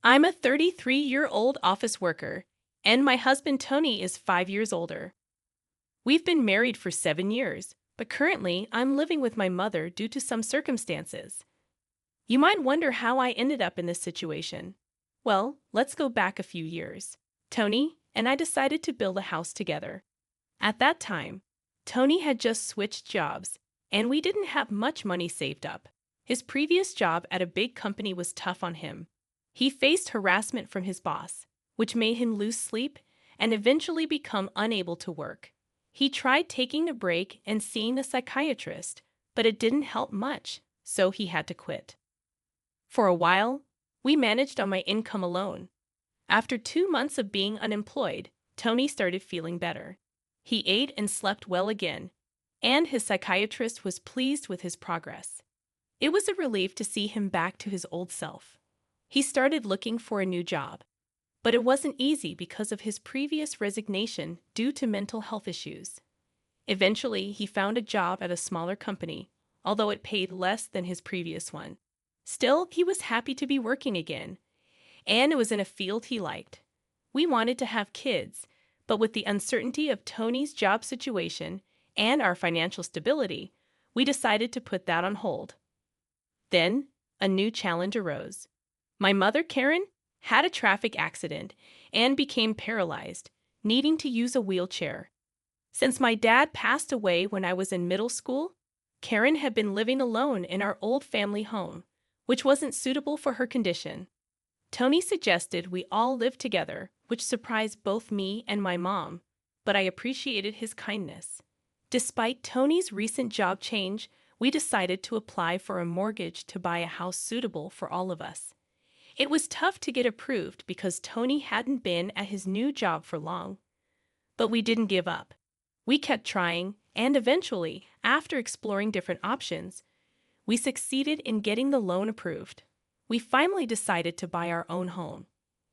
I'm a 33-year-old office worker, and my husband Tony is 5 years older. We've been married for 7 years, but currently I'm living with my mother due to some circumstances. You might wonder how I ended up in this situation. Well, let's go back a few years. Tony and I decided to build a house together. At that time, Tony had just switched jobs, and we didn't have much money saved up. His previous job at a big company was tough on him. He faced harassment from his boss, which made him lose sleep and eventually become unable to work. He tried taking a break and seeing a psychiatrist, but it didn't help much, so he had to quit. For a while, we managed on my income alone. After 2 months of being unemployed, Tony started feeling better. He ate and slept well again, and his psychiatrist was pleased with his progress. It was a relief to see him back to his old self. He started looking for a new job, but it wasn't easy because of his previous resignation due to mental health issues. Eventually, he found a job at a smaller company, although it paid less than his previous one. Still, he was happy to be working again, and it was in a field he liked. We wanted to have kids, but with the uncertainty of Tony's job situation and our financial stability, we decided to put that on hold. Then, a new challenge arose. My mother, Karen, had a traffic accident and became paralyzed, needing to use a wheelchair. Since my dad passed away when I was in middle school, Karen had been living alone in our old family home, which wasn't suitable for her condition. Tony suggested we all live together, which surprised both me and my mom, but I appreciated his kindness. Despite Tony's recent job change, we decided to apply for a mortgage to buy a house suitable for all of us. It was tough to get approved because Tony hadn't been at his new job for long. But we didn't give up. We kept trying, and eventually, after exploring different options, we succeeded in getting the loan approved. We finally decided to buy our own home.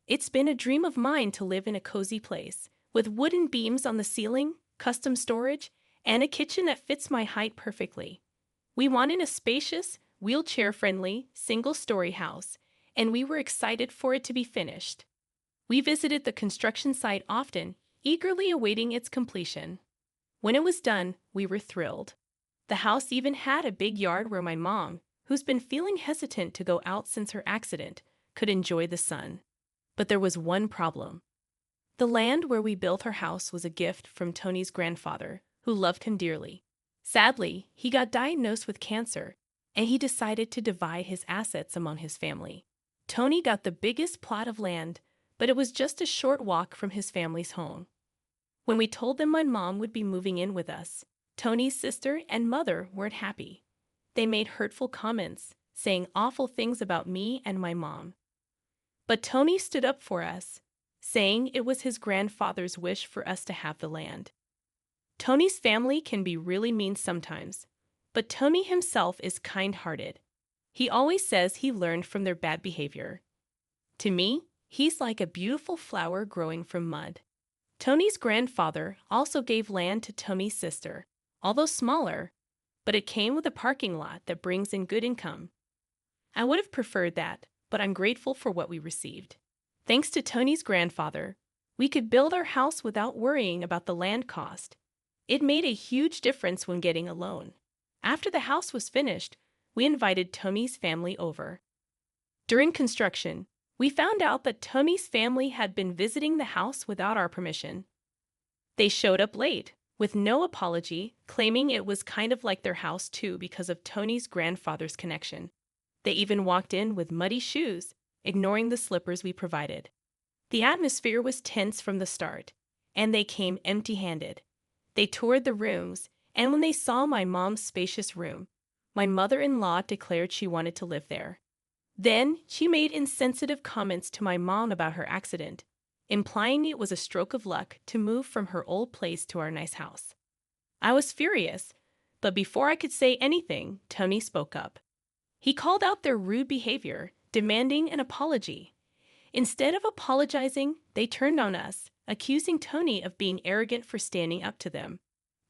It's been a dream of mine to live in a cozy place, with wooden beams on the ceiling, custom storage, and a kitchen that fits my height perfectly. We wanted a spacious, wheelchair-friendly, single-story house, and we were excited for it to be finished. We visited the construction site often, eagerly awaiting its completion. When it was done, we were thrilled. The house even had a big yard where my mom, who's been feeling hesitant to go out since her accident, could enjoy the sun. But there was one problem. The land where we built our house was a gift from Tony's grandfather, who loved him dearly. Sadly, he got diagnosed with cancer, and he decided to divide his assets among his family. Tony got the biggest plot of land, but it was just a short walk from his family's home. When we told them my mom would be moving in with us, Tony's sister and mother weren't happy. They made hurtful comments, saying awful things about me and my mom. But Tony stood up for us, saying it was his grandfather's wish for us to have the land. Tony's family can be really mean sometimes, but Tony himself is kind-hearted. He always says he learned from their bad behavior. To me, he's like a beautiful flower growing from mud. Tony's grandfather also gave land to Tony's sister, although smaller, but it came with a parking lot that brings in good income. I would have preferred that, but I'm grateful for what we received. Thanks to Tony's grandfather, we could build our house without worrying about the land cost. It made a huge difference when getting a loan. After the house was finished, we invited Tony's family over. During construction, we found out that Tony's family had been visiting the house without our permission. They showed up late, with no apology, claiming it was kind of like their house too because of Tony's grandfather's connection. They even walked in with muddy shoes, ignoring the slippers we provided. The atmosphere was tense from the start, and they came empty-handed. They toured the rooms, and when they saw my mom's spacious room, my mother-in-law declared she wanted to live there. Then, she made insensitive comments to my mom about her accident, implying it was a stroke of luck to move from her old place to our nice house. I was furious, but before I could say anything, Tony spoke up. He called out their rude behavior, demanding an apology. Instead of apologizing, they turned on us, accusing Tony of being arrogant for standing up to them.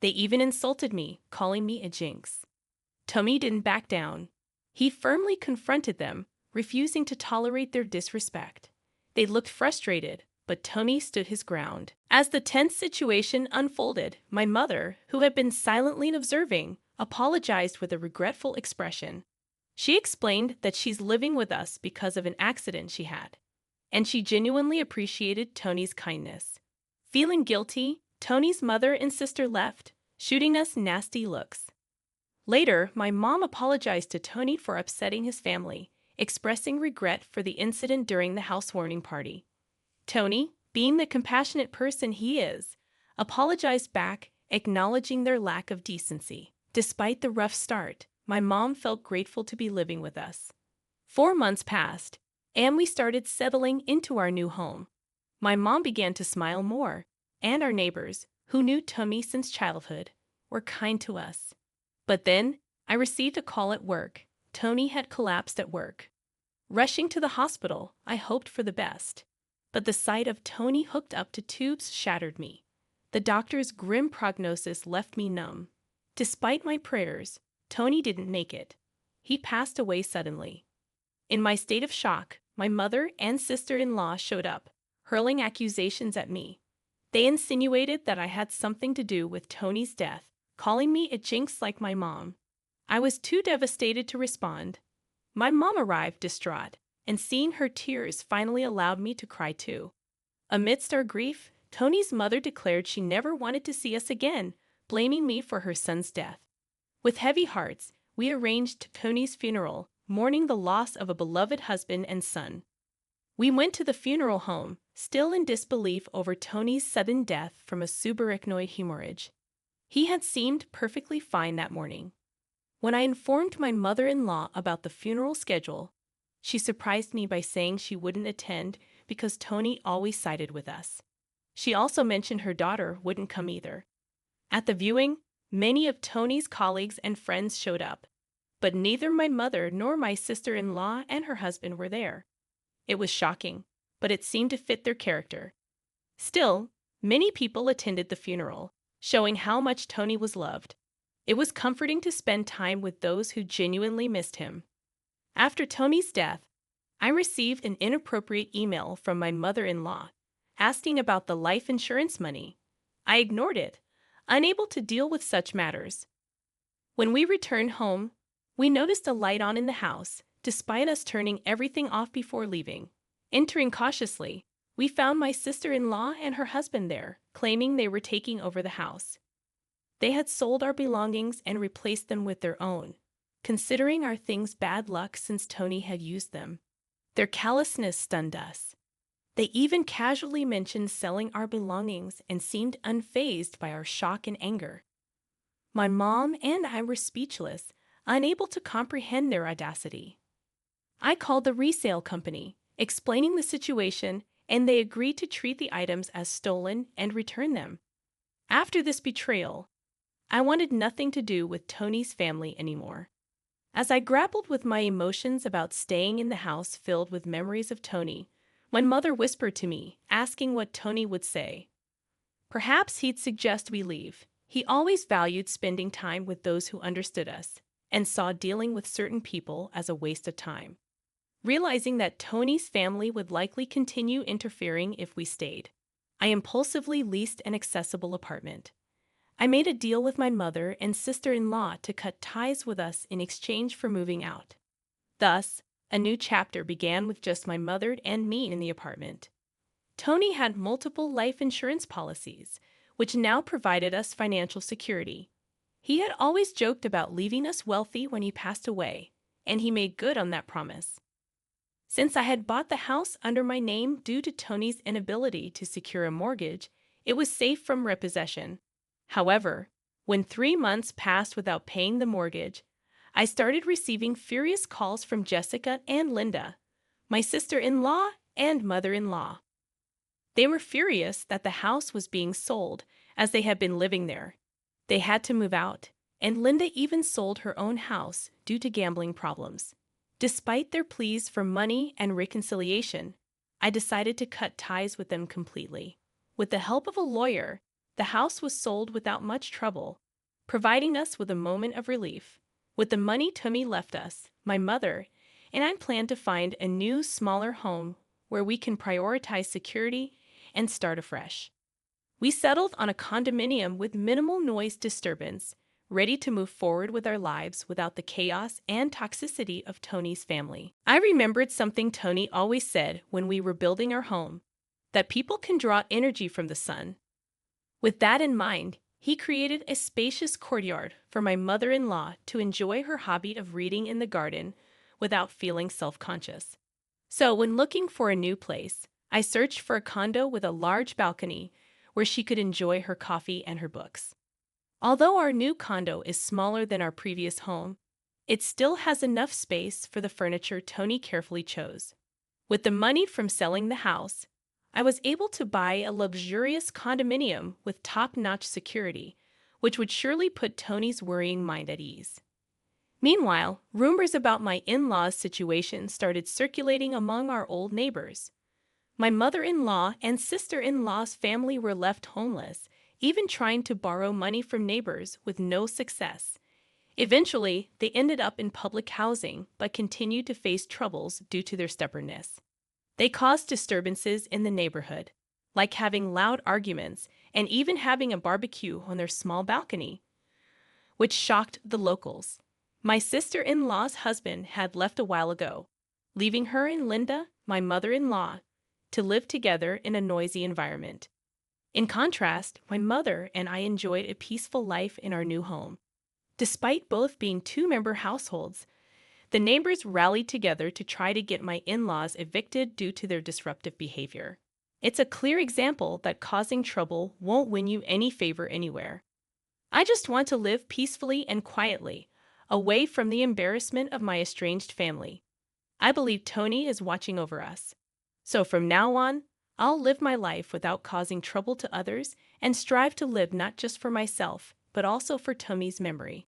They even insulted me, calling me a jinx. Tony didn't back down. He firmly confronted them, refusing to tolerate their disrespect. They looked frustrated, but Tony stood his ground. As the tense situation unfolded, my mother, who had been silently observing, apologized with a regretful expression. She explained that she's living with us because of an accident she had, and she genuinely appreciated Tony's kindness. Feeling guilty, Tony's mother and sister left, shooting us nasty looks. Later, my mom apologized to Tony for upsetting his family, expressing regret for the incident during the housewarming party. Tony, being the compassionate person he is, apologized back, acknowledging their lack of decency. Despite the rough start, my mom felt grateful to be living with us. 4 months passed, and we started settling into our new home. My mom began to smile more, and our neighbors, who knew Tony since childhood, were kind to us. But then, I received a call at work. Tony had collapsed at work. Rushing to the hospital, I hoped for the best. But the sight of Tony hooked up to tubes shattered me. The doctor's grim prognosis left me numb. Despite my prayers, Tony didn't make it. He passed away suddenly. In my state of shock, my mother and sister-in-law showed up, hurling accusations at me. They insinuated that I had something to do with Tony's death, calling me a jinx like my mom. I was too devastated to respond. My mom arrived distraught, and seeing her tears finally allowed me to cry too. Amidst our grief, Tony's mother declared she never wanted to see us again, blaming me for her son's death. With heavy hearts, we arranged Tony's funeral, mourning the loss of a beloved husband and son. We went to the funeral home, still in disbelief over Tony's sudden death from a subarachnoid hemorrhage. He had seemed perfectly fine that morning. When I informed my mother-in-law about the funeral schedule, she surprised me by saying she wouldn't attend because Tony always sided with us. She also mentioned her daughter wouldn't come either. At the viewing, many of Tony's colleagues and friends showed up, but neither my mother nor my sister-in-law and her husband were there. It was shocking, but it seemed to fit their character. Still, many people attended the funeral, showing how much Tony was loved. It was comforting to spend time with those who genuinely missed him. After Tony's death, I received an inappropriate email from my mother-in-law, asking about the life insurance money. I ignored it, unable to deal with such matters. When we returned home, we noticed a light on in the house, despite us turning everything off before leaving. Entering cautiously, we found my sister-in-law and her husband there, claiming they were taking over the house. They had sold our belongings and replaced them with their own, considering our things bad luck since Tony had used them. Their callousness stunned us. They even casually mentioned selling our belongings and seemed unfazed by our shock and anger. My mom and I were speechless, unable to comprehend their audacity. I called the resale company, explaining the situation, and they agreed to treat the items as stolen and return them. After this betrayal, I wanted nothing to do with Tony's family anymore. As I grappled with my emotions about staying in the house filled with memories of Tony, my mother whispered to me, asking what Tony would say. Perhaps he'd suggest we leave. He always valued spending time with those who understood us, and saw dealing with certain people as a waste of time. Realizing that Tony's family would likely continue interfering if we stayed, I impulsively leased an accessible apartment. I made a deal with my mother and sister-in-law to cut ties with us in exchange for moving out. Thus, a new chapter began with just my mother and me in the apartment. Tony had multiple life insurance policies, which now provided us financial security. He had always joked about leaving us wealthy when he passed away, and he made good on that promise. Since I had bought the house under my name due to Tony's inability to secure a mortgage, it was safe from repossession. However, when 3 months passed without paying the mortgage, I started receiving furious calls from Jessica and Linda, my sister-in-law and mother-in-law. They were furious that the house was being sold, as they had been living there. They had to move out, and Linda even sold her own house due to gambling problems. Despite their pleas for money and reconciliation, I decided to cut ties with them completely. With the help of a lawyer, the house was sold without much trouble, providing us with a moment of relief. With the money Tony left us, my mother, and I plan to find a new, smaller home where we can prioritize security and start afresh. We settled on a condominium with minimal noise disturbance, ready to move forward with our lives without the chaos and toxicity of Tony's family. I remembered something Tony always said when we were building our home, that people can draw energy from the sun. With that in mind, he created a spacious courtyard for my mother-in-law to enjoy her hobby of reading in the garden without feeling self-conscious. So when looking for a new place, I searched for a condo with a large balcony where she could enjoy her coffee and her books. Although our new condo is smaller than our previous home, it still has enough space for the furniture Tony carefully chose. With the money from selling the house, I was able to buy a luxurious condominium with top-notch security, which would surely put Tony's worrying mind at ease. Meanwhile, rumors about my in-laws' situation started circulating among our old neighbors. My mother-in-law and sister-in-law's family were left homeless, even trying to borrow money from neighbors with no success. Eventually, they ended up in public housing but continued to face troubles due to their stubbornness. They caused disturbances in the neighborhood, like having loud arguments and even having a barbecue on their small balcony, which shocked the locals. My sister-in-law's husband had left a while ago, leaving her and Linda, my mother-in-law, to live together in a noisy environment. In contrast, my mother and I enjoyed a peaceful life in our new home. Despite both being two-member households, the neighbors rallied together to try to get my in-laws evicted due to their disruptive behavior. It's a clear example that causing trouble won't win you any favor anywhere. I just want to live peacefully and quietly, away from the embarrassment of my estranged family. I believe Tony is watching over us. So from now on, I'll live my life without causing trouble to others and strive to live not just for myself, but also for Tony's memory.